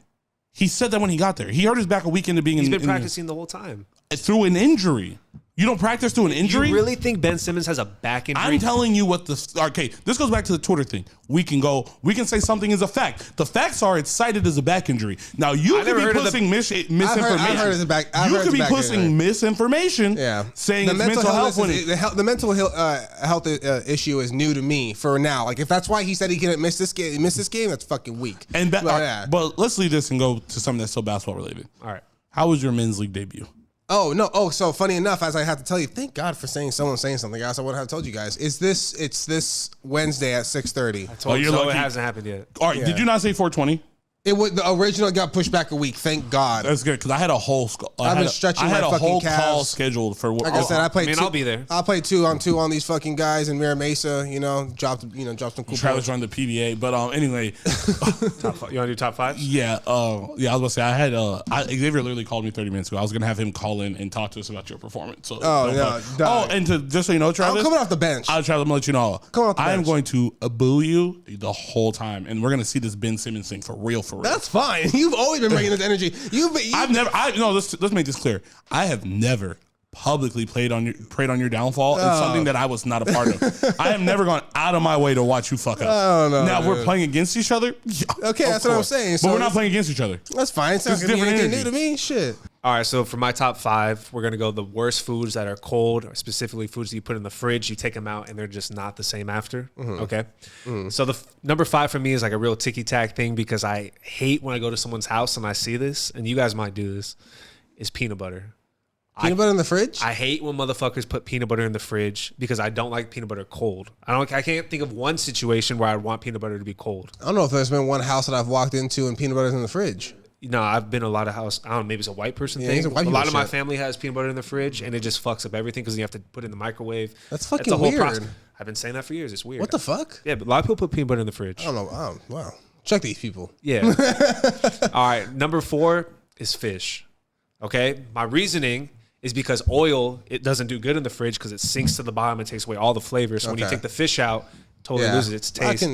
He said that when he got there. He hurt his back a week into being He's been practicing the whole time. Through an injury. You don't practice through an injury? You really think Ben Simmons has a back injury? I'm telling you what okay, this goes back to the Twitter thing. We can say something is a fact. The facts are it's cited as a back injury. Now, you could be pushing misinformation. I've heard it's a back injury. You could be pushing misinformation saying it's mental health. The mental health issue is new to me for now. Like, if that's why he said he couldn't miss this game, that's fucking weak. But let's leave this and go to something that's still basketball related. All right. How was your men's league debut? Oh, no. Oh, so funny enough, as I have to tell you, thank God for someone saying something else I would have told you guys. It's this Wednesday at 6:30. You're lucky. It hasn't happened yet. All right. Did you not say 4:20? The original got pushed back a week. Thank God. That's good because I had a whole. I've been stretching my fucking calves. Call scheduled for. Like I said, I'll be there. I'll play 2-on-2 on these fucking guys in Mira Mesa. Drop some cool. Travis run the PBA, but anyway. You want to do top 5? Yeah. I was gonna say I had Xavier literally called me 30 minutes ago. I was gonna have him call in and talk to us about your performance. So, and just so you know, Travis, I'm coming off the bench. Travis, I'm gonna let you know. I am going to boo you the whole time, and we're gonna see this Ben Simmons thing for real. That's fine. You've always been bringing this energy. Let's make this clear. I have never publicly preyed on your downfall. It's something that I was not a part of. I have never gone out of my way to watch you fuck up. Now we're playing against each other. Okay, that's what I'm saying. But we're not playing against each other. That's fine. It's different anything new to me. Shit. All right, so for my top 5, we're going to go the worst foods that are cold, or specifically foods that you put in the fridge. You take them out, and they're just not the same after. Okay? So the number 5 for me is like a real ticky-tack thing because I hate when I go to someone's house and I see this, and you guys might do this, is peanut butter. Peanut butter in the fridge? I hate when motherfuckers put peanut butter in the fridge because I don't like peanut butter cold. I can't think of one situation where I'd want peanut butter to be cold. I don't know if there's been one house that I've walked into and peanut butter's in the fridge. No, I've been a lot of house. I don't know, maybe it's a white person thing. A lot of my family has peanut butter in the fridge, and it just fucks up everything because you have to put it in the microwave. That's fucking a whole weird. Process. I've been saying that for years. It's weird. What the fuck? Yeah, but a lot of people put peanut butter in the fridge. I don't know. Oh, wow. Check these people. Yeah. All right. Number 4 is fish. Okay. My reasoning is because oil, it doesn't do good in the fridge because it sinks to the bottom and takes away all the flavor. So when you take the fish out, totally loses its taste.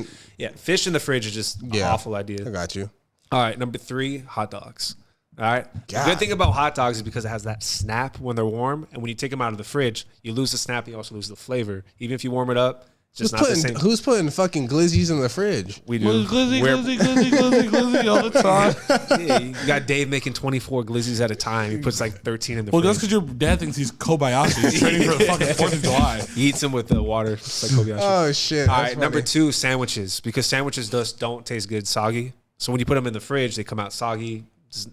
Fish in the fridge is just an awful idea. I got you. All right. Number 3, hot dogs. All right. The good thing about hot dogs is because it has that snap when they're warm, and when you take them out of the fridge, you lose the snap. You also lose the flavor. Even if you warm it up, it's just not the same. Who's putting fucking glizzies in the fridge? We do. Glizzy all the time. Yeah, you got Dave making 24 glizzies at a time. He puts like 13 in the fridge. Well, that's because your dad thinks he's Kobayashi. He's training for the fucking 4th of July. He eats them with the water. It's like Kobayashi. Oh, shit. All right. Number 2, sandwiches. Because sandwiches just don't taste good soggy. So when you put them in the fridge, they come out soggy.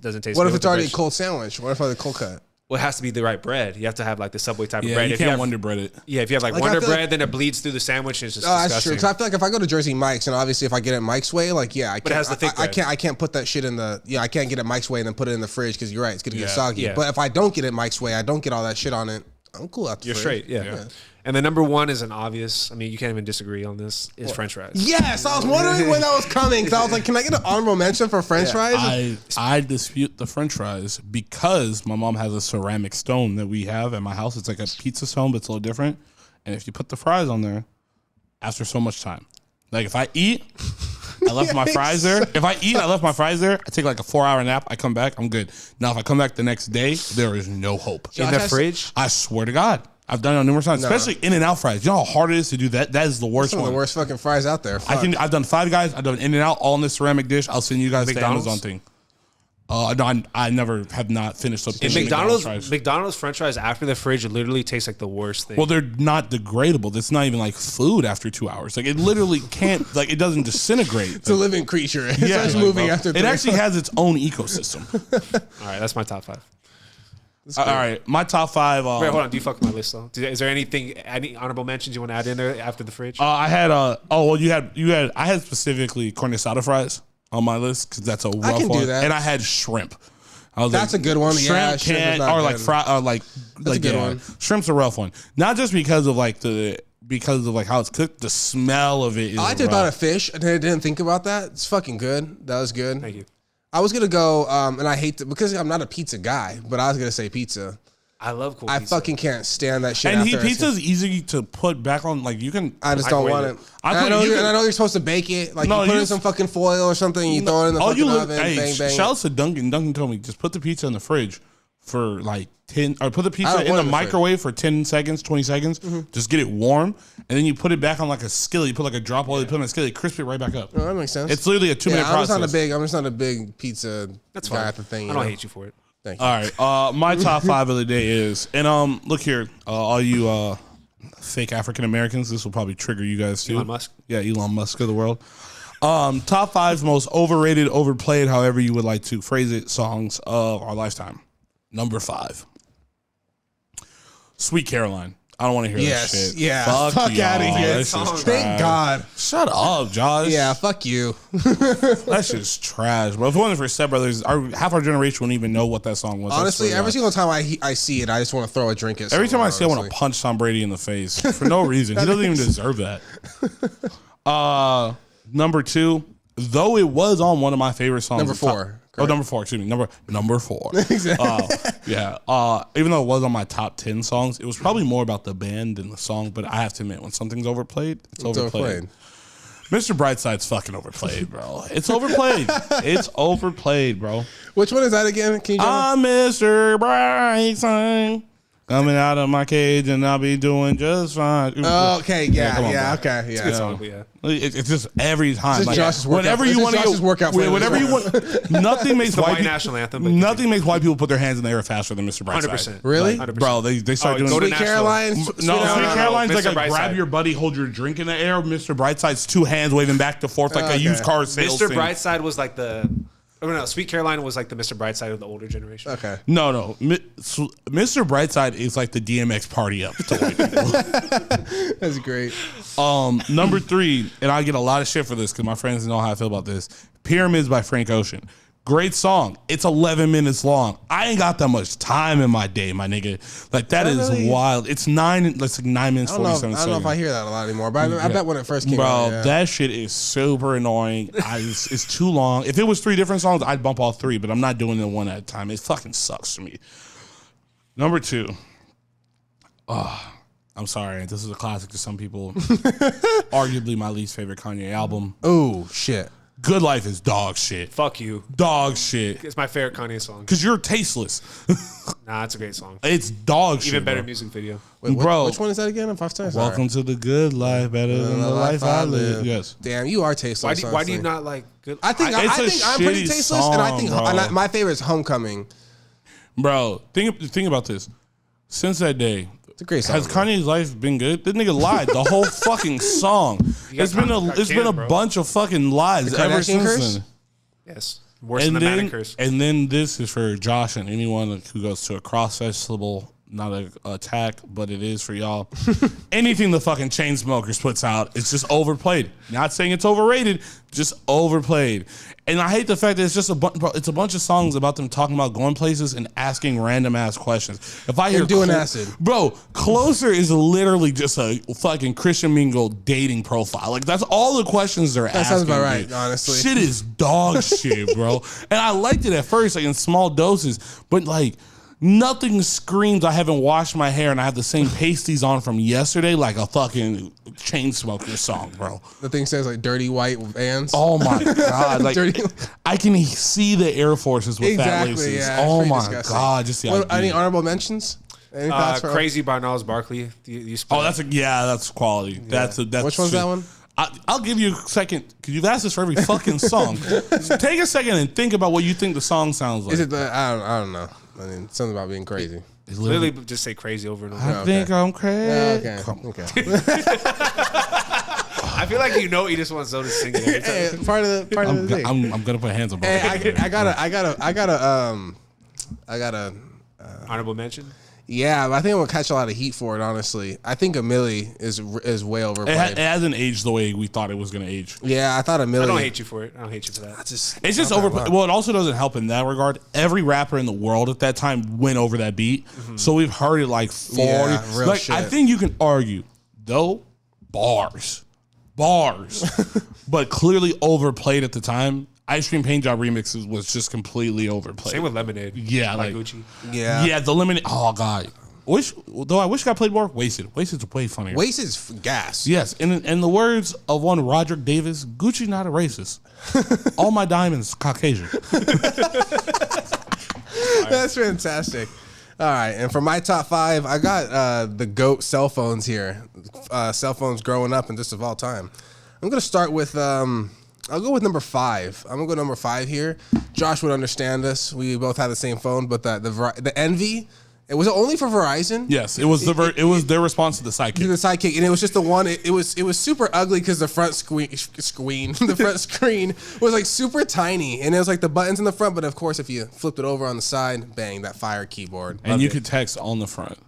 Doesn't taste good. What if it's already a cold sandwich? What if it's a cold cut? Well, it has to be the right bread. You have to have like the Subway type of bread. You can't Wonder Bread it. Yeah, if you have like Wonder Bread, then it bleeds through the sandwich. And it's just disgusting. That's true. Because I feel like if I go to Jersey Mike's, and obviously if I get it Mike's way, I can't. But it has the thick bread. I can't put that shit in the. I can't get it Mike's way and then put it in the fridge because you're right, it's gonna get soggy. Yeah. But if I don't get it Mike's way, I don't get all that shit on it. I'm cool out the You're fridge. straight. Yeah. And the number 1 is an obvious. I mean, you can't even disagree on this. Is French fries. Yes, I was wondering when that was coming because I was like, can I get an honorable mention for French fries? I dispute the French fries because my mom has a ceramic stone that we have at my house. It's like a pizza stone, but it's a little different. And if you put the fries on there, after so much time, like if I eat I left my fries there. If I eat, I left my fries there. I take like a 4-hour nap. I come back. I'm good. Now, if I come back the next day, there is no hope. In the fridge? I swear to God. I've done it numerous times, especially In-N-Out fries. You know how hard it is to do that? That is the worst one. Some of the worst fucking fries out there. I've done Five Guys. I've done In-N-Out all in this ceramic dish. I'll send you guys McDonald's? the Amazon thing. No, I never have not finished up. McDonald's French fries after the fridge literally taste like the worst thing. Well, they're not degradable. It's not even like food after 2 hours. Like it literally can't. Like it doesn't disintegrate. It's a living creature. It starts moving after. It actually has its own ecosystem. All right, that's my top 5. All right, my top 5. Wait, hold on. Do you fuck with my list though? Is there any honorable mentions you want to add in there after the fridge? I had I had specifically carne asada fries on my list because that's a rough one. I can do that. And I had shrimp. That's a good one. Shrimp can or like fry or like that's a good one. Shrimp's a rough one. Not just because of how it's cooked, the smell of it is. I liked it about a fish, and I didn't think about that. It's fucking good. That was good. Thank you. I was gonna go, and I hate to because I'm not a pizza guy, but I was gonna say pizza. I love cool pizza. I fucking can't stand that shit. And pizza's easy to put back on. Like you can. I just don't want it. I know you're supposed to bake it. Like you put it in some fucking foil or something. And you throw it in the fucking oven. Bang bang. Shout out to Duncan. Duncan told me just put the pizza in the fridge for like 10, or put the pizza in the microwave for 10 seconds, 20 seconds. Mm-hmm. Just get it warm, and then you put it back on like a skillet. You put like a drop oil. You put it on a skillet, crisp it right back up. Oh, that makes sense. It's literally a 2-minute process. I'm just not a big pizza guy at the thing. I don't hate you for it. Thank you. All right, my top 5 of the day is, and look here, all you fake African Americans, this will probably trigger you guys too. Elon Musk? Yeah, Elon Musk of the world. Top 5 most overrated, overplayed, however you would like to phrase it, songs of our lifetime. Number 5, Sweet Caroline. I don't want to hear that shit. Yeah, fuck out of here. Thank God. Shut up, Josh. Yeah, fuck you. That's just trash, bro. If it wasn't for Step Brothers, half our generation wouldn't even know what that song was. Honestly, every single time I see it, I just want to throw a drink at someone. Every time I see it, I want to punch Tom Brady in the face for no reason. He doesn't even deserve that. Number 2, though it was on one of my favorite songs. Number 4. Number 4, excuse me. Number 4. Exactly. Yeah. Even though it was on my top 10 songs, it was probably more about the band than the song. But I have to admit, when something's overplayed, it's overplayed. Mr. Brightside's fucking overplayed, bro. It's overplayed. It's overplayed, bro. Which one is that again? Can you I'm Mr. Brightside. Coming out of my cage and I'll be doing just fine. Oh, okay, yeah. It's a good song, but yeah. It's just every time. Like, whenever you want to workout, whatever you want. Nothing makes white national anthem. Nothing makes white people put their hands in the air faster than Mr. Brightside. 100%. Really, 100%. Bro? They start doing Sweet Caroline. Sweet Caroline's like a grab your buddy, hold your drink in the air. Mr. Brightside's 2 hands waving back to forth like a used car sales. Mr. Brightside was like the. Oh no, Sweet Caroline was like the Mr. Brightside of the older generation. Okay. No. Mr. Brightside is like the DMX party up to white people. That's great. Number 3, and I get a lot of shit for this because my friends know how I feel about this. Pyramids by Frank Ocean. Great song. It's 11 minutes long. I ain't got that much time in my day, my nigga. Like that is wild. It's 9 minutes 47 seconds. I don't know if I hear that a lot anymore, but I bet when it first came out. Bro, that shit is super annoying. It's too long. If it was 3 different songs, I'd bump all 3, but I'm not doing it one at a time. It fucking sucks to me. Number 2. I'm sorry. This is a classic to some people. Arguably my least favorite Kanye album. Oh, shit. Good Life is dog shit. Fuck you. Dog shit. It's my favorite Kanye song. Because you're tasteless. Nah, it's a great song. It's dog shit. Even better music video. Wait, bro. Which one is that again? Welcome to the good life, better than the life I live. Yes. Damn, you are tasteless. Why do you not like good? I think I'm pretty tasteless, and I think my favorite is Homecoming. Bro, think about this. Since that day, it's a great song. Has Kanye's life been good? This nigga lied the whole fucking song. It's been a bunch of fucking lies ever since then. Yes. Worse than the Manning curse. And then this is for Josh and anyone who goes to a cross-festival. Not an attack, but it is for y'all. Anything the fucking Chainsmokers puts out, it's just overplayed. Not saying it's overrated, just overplayed. And I hate the fact that it's just it's a bunch of songs about them talking about going places and asking random ass questions. If I hear doing acid, bro, Closer is literally just a fucking Christian Mingle dating profile. Like that's all the questions they're asking. That sounds about right, honestly. Shit is dog shit, bro. And I liked it at first, like in small doses, but like. Nothing screams I haven't washed my hair and I have the same pasties on from yesterday like a fucking Chainsmokers song, bro. The thing says like dirty white Vans. Oh my God. Like Dirty. I can see the Air Forces with fat laces. Yeah, oh my disgusting. God. Just the idea. Any honorable mentions? Any thoughts for Crazy by Gnarls Barkley. That's quality. Yeah. That's Which one's that one? I'll give you a second because you've asked this for every fucking song. Take a second and think about what you think the song sounds like. Is it the? I don't know. I mean, something about being crazy. It's literally just say crazy over and over. I think I'm crazy. Okay. I feel like you just want Zoe to sing it every time. Hey, part of the thing. I'm gonna put hands on both. Hey, I gotta. Honorable mention. Yeah, but I think I'm gonna catch a lot of heat for it. Honestly, I think a Millie is way overplayed. It hasn't aged the way we thought it was gonna age. Yeah, I thought a Millie. I don't hate you for it. I don't hate you for that. It's just overplayed. Well, it also doesn't help in that regard. Every rapper in the world at that time went over that beat, so we've heard it like 40. Yeah, real like shit. I think you can argue though bars, but clearly overplayed at the time. Ice Cream Paint Job remixes was just completely overplayed. Same with Lemonade. Yeah, like like Gucci. Yeah, the Lemonade. Oh God, I wish I played more. Wasted's way funnier. Waste is gas. Yes, in the words of one Roderick Davis, Gucci not a racist. All my diamonds Caucasian. That's fantastic. All right, and for my top 5, I got the GOAT cell phones here. Cell phones growing up and just of all time. I'm gonna start with I'll go with number 5. I'm gonna go number 5 here. Josh would understand this. We both had the same phone, but the Envy. It was only for Verizon. Yes, it was their response to the Sidekick. The Sidekick, and it was just the one. It was super ugly because the front screen was like super tiny, and it was like the buttons in the front. But of course, if you flipped it over on the side, bang, that fire keyboard. And you could text on the front.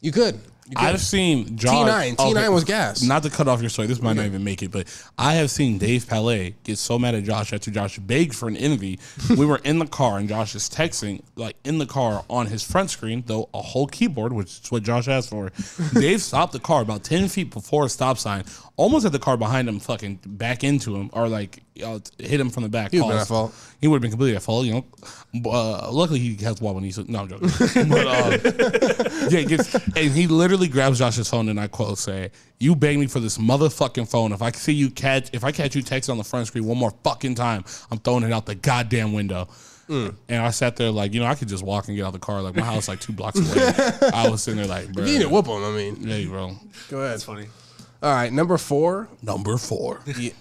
You could. I've seen Josh. T9 was gas. Not to cut off your story, this might not even make it, but I have seen Dave Palais get so mad at Josh after Josh begged for an Envy. We were in the car and Josh is texting, like in the car on his front screen, though a whole keyboard, which is what Josh asked for. Dave stopped the car about 10 feet before a stop sign, almost had the car behind him fucking back into him, or like hit him from the back. He would have been at fault. He would have been completely at fault, you know. Luckily, he has one when he's no, I'm joking. But and he literally grabs Josh's phone and I quote say, "You begged me for this motherfucking phone. If I catch you texting on the front screen one more fucking time, I'm throwing it out the goddamn window." And I sat there like, I could just walk and get out of the car. Like my house like 2 blocks away. I was sitting there like, bro. You need to whoop him. I mean, yeah, bro. Go ahead. That's funny. All right, number 4. Number 4. Yeah.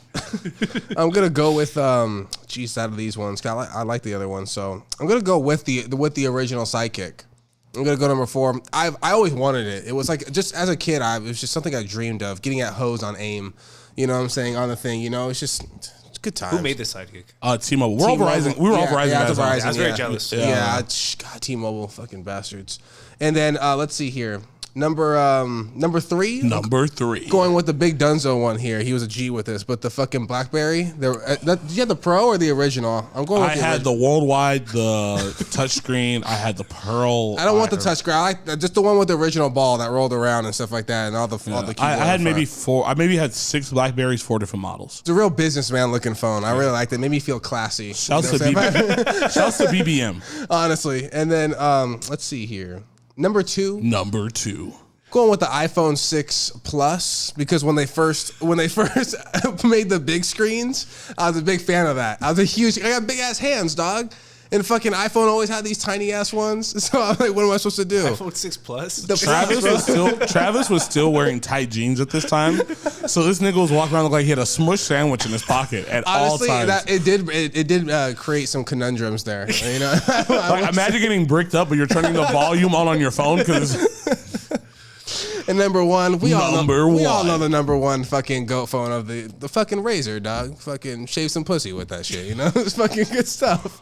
I'm gonna go with out of these ones. I like the other one, so I'm gonna go with the original Sidekick. I'm gonna go number 4. I always wanted it. It was like just as a kid, it was just something I dreamed of. Getting at hoes on AIM, you know what I'm saying, on the thing. It's just good times. Who made the Sidekick? T-Mobile. We're all Verizon. We were all Verizon. Yeah, guys. I was very jealous. Yeah, God, T-Mobile, fucking bastards. And then let's see here. Number 3. Number 3. Going with the big Dunzo one here. He was a G with this, but the fucking BlackBerry. Did you have the Pro or the original? I'm going with I had the worldwide, the touchscreen. I had the Pearl. I don't want the touchscreen. I like just the one with the original ball that rolled around and stuff like that, and all the keyboard. I had maybe 4. I maybe had 6 Blackberries, 4 different models. It's a real businessman looking phone. I really liked it. Made me feel classy. Shouts to BBM. Honestly, and then let's see here. Number 2. Going with the iPhone 6 Plus because when they first made the big screens, I was a big fan of that. I got big ass hands, dog. And fucking iPhone always had these tiny ass ones. So I'm like, what am I supposed to do? iPhone 6 Plus? Travis was still wearing tight jeans at this time. So this nigga was walking around like he had a smush sandwich in his pocket at all times. It did create some conundrums there. Imagine getting bricked up, but you're turning the volume on your phone because. And number 1, we all know the number 1 fucking GOAT phone of the fucking Razor, dog. Fucking shave some pussy with that shit, It's fucking good stuff.